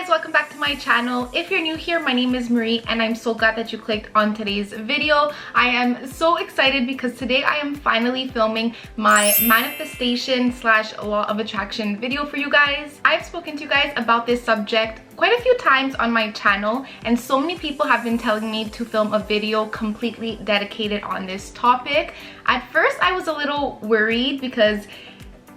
guys, welcome back to my channel. If you're new here, my name is Marie and I'm so glad that you clicked on today's video. I am so excited because today I am finally filming my manifestation slash law of attraction video for you guys. I've spoken to you guys about this subject quite a few times on my channel, and so many people have been telling me to film a video completely dedicated on this topic. At first I was a little worried because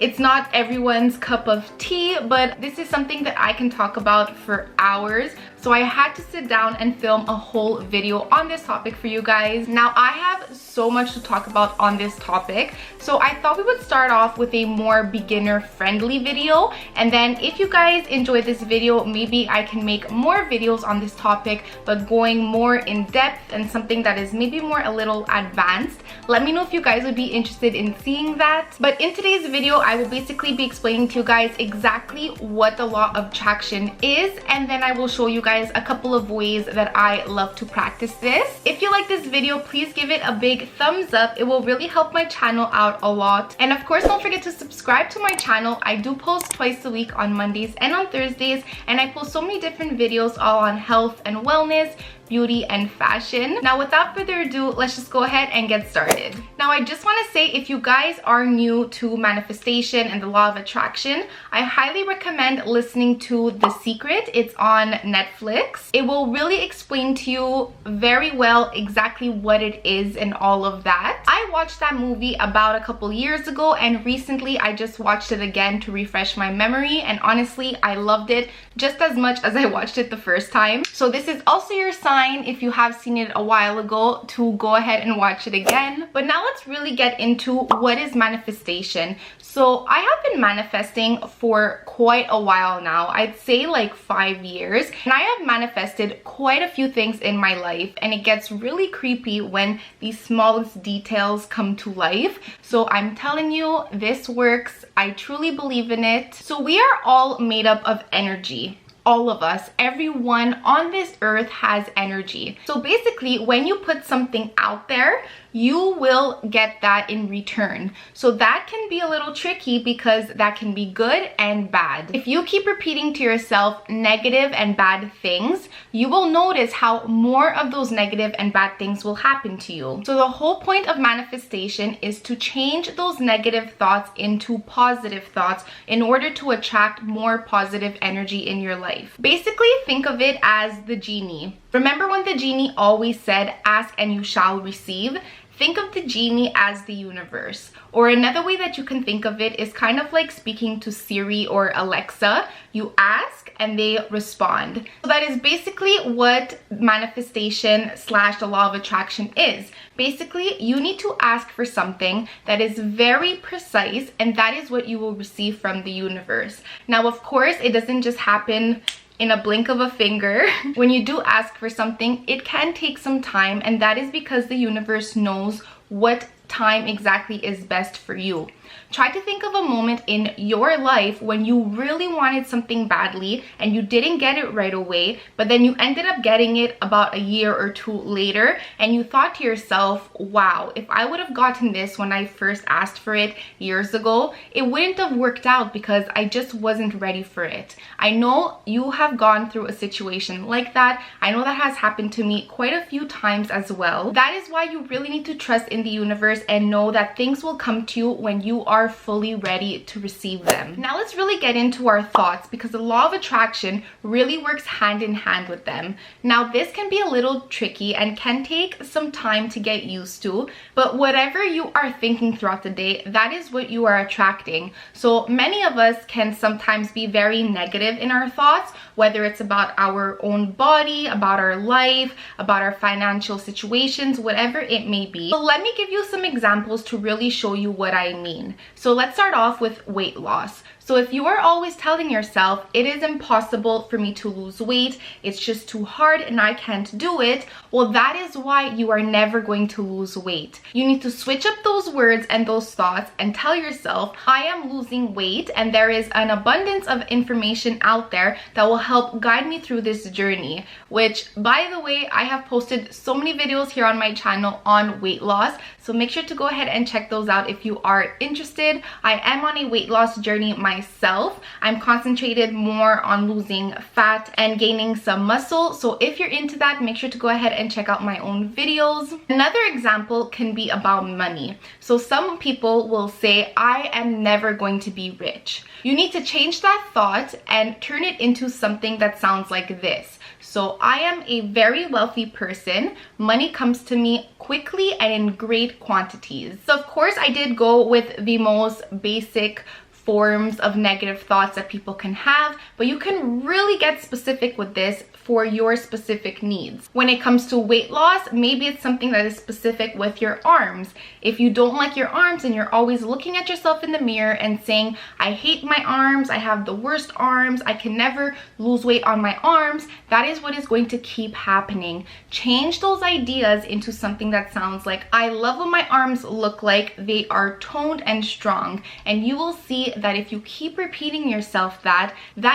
it's not everyone's cup of tea, but this is something that I can talk about for hours. So I had to sit down and film a whole video on this topic for you guys. Now I have so much to talk about on this topic, so I thought we would start off with a more beginner friendly video, and then if you guys enjoy this video, maybe I can make more videos on this topic but going more in depth and something that is maybe more a little advanced. Let me know if you guys would be interested in seeing that. But in today's video I will basically be explaining to you guys exactly what the law of attraction is, and then I will show you guys a couple of ways that I love to practice this. If you like this video, please give it a big thumbs up. It will really help my channel out a lot. And of course, don't forget to subscribe to my channel. I do post twice a week on Mondays and on Thursdays, and I post so many different videos all on health and wellness, beauty and fashion. Now without further ado, let's just go ahead and get started. Now I just want to say, if you guys are new to manifestation and the law of attraction, I highly recommend listening to The Secret. It's on Netflix. It will really explain to you very well exactly what it is and all of that. I watched that movie about a couple years ago, and recently I just watched it again to refresh my memory, and honestly I loved it just as much as I watched it the first time. So this is also your sign, if you have seen it a while ago, to go ahead and watch it again. But now let's really get into what is manifestation. So I have been manifesting for quite a while now. I'd say like 5 years, and I have manifested quite a few things in my life, and it gets really creepy when these smallest details come to life. So I'm telling you, this works. I truly believe in it. So we are all made up of energy. All of us, everyone on this earth has energy. So basically, when you put something out there, you will get that in return. So that can be a little tricky because that can be good and bad. If you keep repeating to yourself negative and bad things, you will notice how more of those negative and bad things will happen to you. So the whole point of manifestation is to change those negative thoughts into positive thoughts in order to attract more positive energy in your life. Basically, think of it as the genie. Remember when the genie always said, "Ask and you shall receive"? Think of the genie as the universe. Or another way that you can think of it is kind of like speaking to Siri or Alexa. You ask and they respond. So that is basically what manifestation slash the law of attraction is. Basically, you need to ask for something that is very precise, and that is what you will receive from the universe. Now, of course, it doesn't just happen in a blink of a finger. When you do ask for something, it can take some time, and that is because the universe knows what time exactly is best for you. Try to think of a moment in your life when you really wanted something badly and you didn't get it right away, but then you ended up getting it about a year or two later, and you thought to yourself, wow, if I would have gotten this when I first asked for it years ago, it wouldn't have worked out because I just wasn't ready for it. I know you have gone through a situation like that. I know that has happened to me quite a few times as well. That is why you really need to trust in the universe and know that things will come to you when you are fully ready to receive them. Now let's really get into our thoughts, because the law of attraction really works hand in hand with them. Now this can be a little tricky and can take some time to get used to, but whatever you are thinking throughout the day, that is what you are attracting. So many of us can sometimes be very negative in our thoughts, whether it's about our own body, about our life, about our financial situations, whatever it may be. So let me give you some examples to really show you what I mean. So let's start off with weight loss. So if you are always telling yourself, it is impossible for me to lose weight, it's just too hard and I can't do it, well, that is why you are never going to lose weight. You need to switch up those words and those thoughts and tell yourself, I am losing weight and there is an abundance of information out there that will help guide me through this journey. Which, by the way, I have posted so many videos here on my channel on weight loss, so make sure to go ahead and check those out if you are interested. I am on a weight loss journey myself myself. I'm concentrated more on losing fat and gaining some muscle. So if you're into that, make sure to go ahead and check out my own videos. Another example can be about money. So some people will say, I am never going to be rich. You need to change that thought and turn it into something that sounds like this. So I am a very wealthy person. Money comes to me quickly and in great quantities. So of course I did go with the most basic forms of negative thoughts that people can have, but you can really get specific with this for your specific needs. When it comes to weight loss, maybe it's something that is specific with your arms. If you don't like your arms and you're always looking at yourself in the mirror and saying, I hate my arms, I have the worst arms, I can never lose weight on my arms, that is what is going to keep happening. Change those ideas into something that sounds like, I love what my arms look like, they are toned and strong. And you will see that if you keep repeating yourself that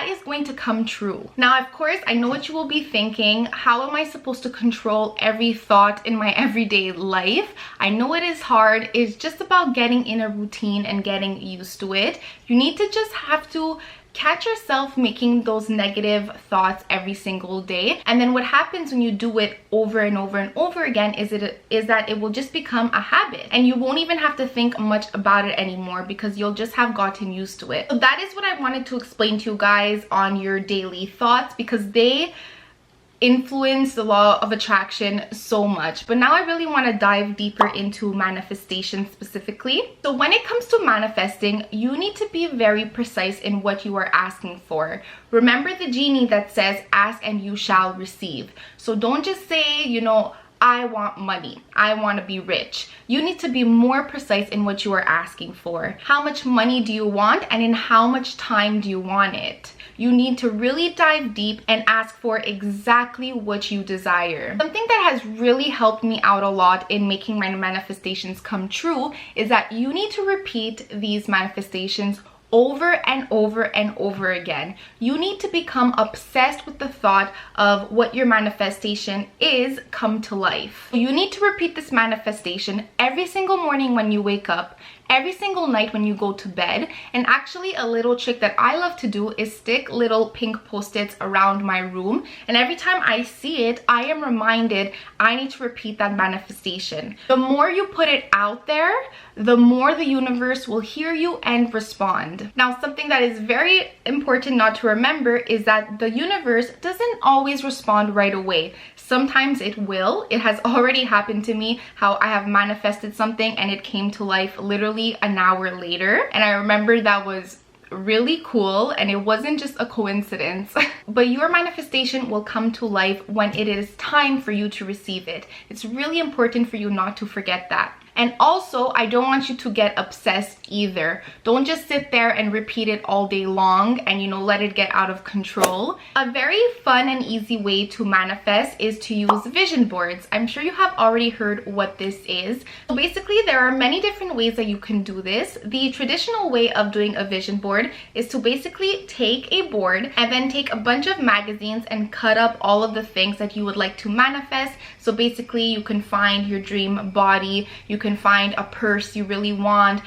is going to come true. Now, of course, I know what you will be thinking, how am I supposed to control every thought in my everyday life? I know it is hard. It's just about getting in a routine and getting used to it. You need to just have to catch yourself making those negative thoughts every single day. And then what happens when you do it over and over and over again is that it will just become a habit, and you won't even have to think much about it anymore because you'll just have gotten used to it. So that is what I wanted to explain to you guys on your daily thoughts, because they influence the law of attraction so much. But now I really want to dive deeper into manifestation specifically. So when it comes to manifesting, you need to be very precise in what you are asking for. Remember the genie that says, ask and you shall receive. So don't just say, you know, I want money, I want to be rich. You need to be more precise in what you are asking for. How much money do you want, and in how much time do you want it? You need to really dive deep and ask for exactly what you desire. Something that has really helped me out a lot in making my manifestations come true is that you need to repeat these manifestations over and over and over again. You need to become obsessed with the thought of what your manifestation is come to life. You need to repeat this manifestation every single morning when you wake up, every single night when you go to bed. And actually, a little trick that I love to do is stick little pink post-its around my room, and every time I see it, I am reminded I need to repeat that manifestation. The more you put it out there, the more the universe will hear you and respond. Now, something that is very important not to remember is that the universe doesn't always respond right away. Sometimes it will. It has already happened to me, how I have manifested something and it came to life literally an hour later. And I remember that was really cool, and it wasn't just a coincidence. But your manifestation will come to life when it is time for you to receive it. It's really important for you not to forget that. And also, I don't want you to get obsessed either. Don't just sit there and repeat it all day long and, you know, let it get out of control. A very fun and easy way to manifest is to use vision boards. I'm sure you have already heard what this is. So basically, there are many different ways that you can do this. The traditional way of doing a vision board is to basically take a board and then take a bunch of magazines and cut up all of the things that you would like to manifest. So basically, you can find your dream body, you can find a purse you really want,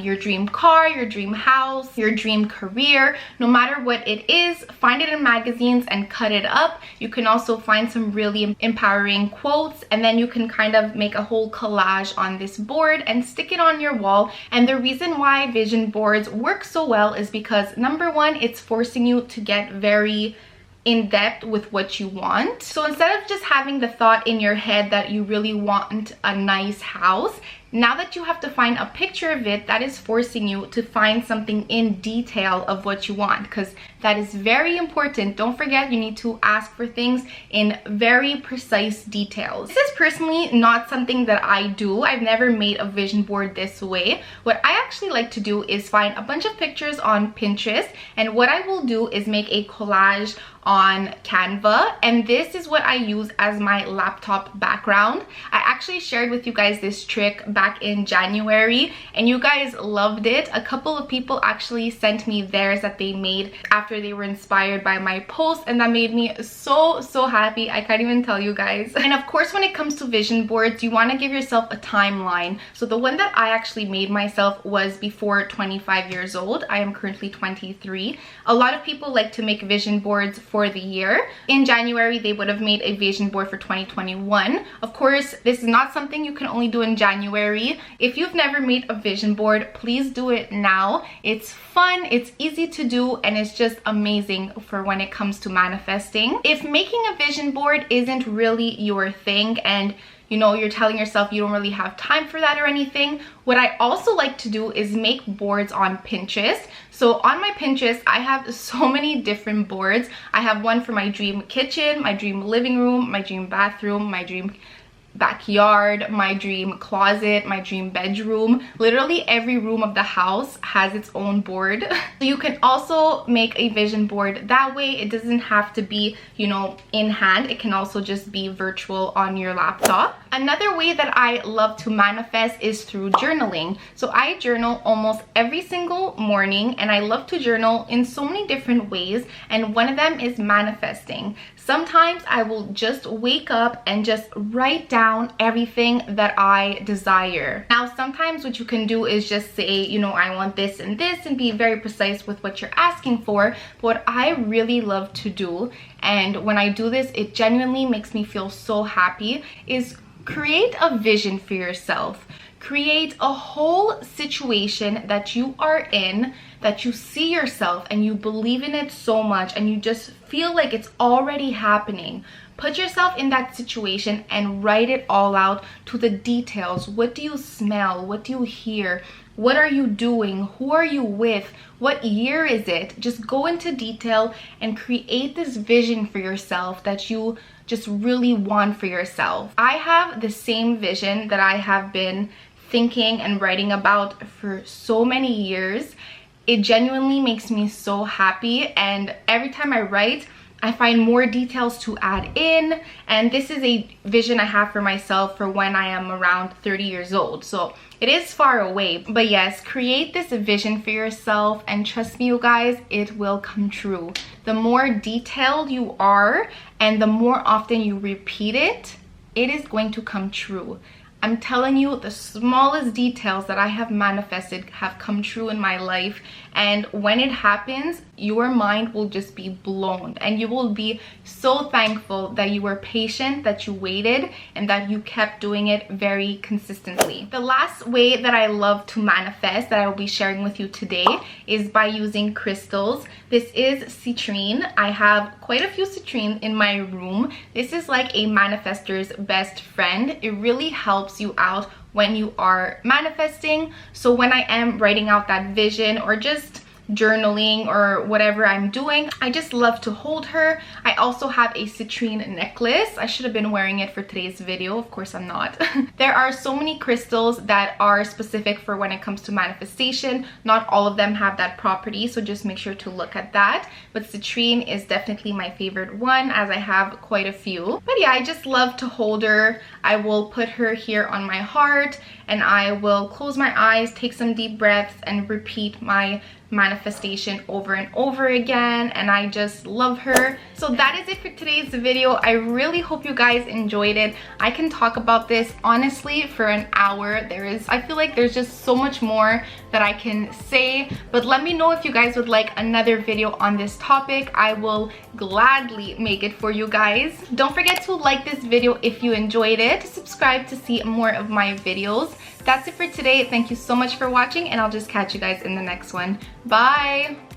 your dream car, your dream house, your dream career. No matter what it is, find it in magazines and cut it up. You can also find some really empowering quotes, and then you can kind of make a whole collage on this board and stick it on your wall. And the reason why vision boards work so well is because, number one, it's forcing you to get very in depth with what you want. So instead of just having the thought in your head that you really want a nice house, now that you have to find a picture of it, that is forcing you to find something in detail of what you want, because that is very important. Don't forget, you need to ask for things in very precise details. This is personally not something that I do. I've never made a vision board this way. What I actually like to do is find a bunch of pictures on Pinterest, and what I will do is make a collage on Canva, and this is what I use as my laptop background. I actually shared with you guys this trick back in January and you guys loved it. A couple of people actually sent me theirs that they made after they were inspired by my post, and that made me so happy. I can't even tell you guys. And of course, when it comes to vision boards, you want to give yourself a timeline. So the one that I actually made myself was before 25 years old. I am currently 23. A lot of people like to make vision boards for the year. In January, they would have made a vision board for 2021. Of course, this is not something you can only do in January. If you've never made a vision board, please do it now. It's fun, it's easy to do, and it's just amazing for when it comes to manifesting. If making a vision board isn't really your thing and you know, you're telling yourself you don't really have time for that or anything, what I also like to do is make boards on Pinterest. So on my Pinterest, I have so many different boards. I have one for my dream kitchen, my dream living room, my dream bathroom, my dream backyard, my dream closet, my dream bedroom. Literally every room of the house has its own board. So you can also make a vision board that way. It doesn't have to be, you know, in hand. It can also just be virtual on your laptop. Another way that I love to manifest is through journaling. So I journal almost every single morning, and I love to journal in so many different ways, and one of them is manifesting. Sometimes I will just wake up and just write down everything that I desire. Now, sometimes what you can do is just say, you know, I want this and this, and be very precise with what you're asking for. But what I really love to do, and when I do this, it genuinely makes me feel so happy, is create a vision for yourself. Create a whole situation that you are in, that you see yourself and you believe in it so much and you just feel like it's already happening. Put yourself in that situation and write it all out to the details. What do you smell? What do you hear? What are you doing? Who are you with? What year is it? Just go into detail and create this vision for yourself that you just really want for yourself. I have the same vision that I have been thinking and writing about for so many years. It genuinely makes me so happy, and every time I write, I find more details to add in, and this is a vision I have for myself for when I am around 30 years old. So it is far away, but yes, create this vision for yourself, and trust me, you guys, it will come true. The more detailed you are and the more often you repeat it, it is going to come true. I'm telling you, the smallest details that I have manifested have come true in my life, and when it happens, your mind will just be blown and you will be so thankful that you were patient, that you waited, and that you kept doing it very consistently. The last way that I love to manifest that I will be sharing with you today is by using crystals. This is citrine. I have quite a few citrine in my room. This is like a manifester's best friend. It really helps you out when you are manifesting. So when I am writing out that vision or just journaling or whatever I'm doing, I just love to hold her. I also have a citrine necklace. I should have been wearing it for today's video. Of course I'm not. There are so many crystals that are specific for when it comes to manifestation. Not all of them have that property, so just make sure to look at that. But citrine is definitely my favorite one, as I have quite a few. But yeah, I just love to hold her. I will put her here on my heart, and I will close my eyes, take some deep breaths, and repeat my manifestation over and over again, and I just love her. So that is it for today's video. I really hope you guys enjoyed it. I can talk about this honestly for an hour. I feel like there's just so much more that I can say, but let me know if you guys would like another video on this topic. I will gladly make it for you guys. Don't forget to like this video if you enjoyed it, subscribe to see more of my videos. That's it for today. Thank you so much for watching, and I'll just catch you guys in the next one. Bye!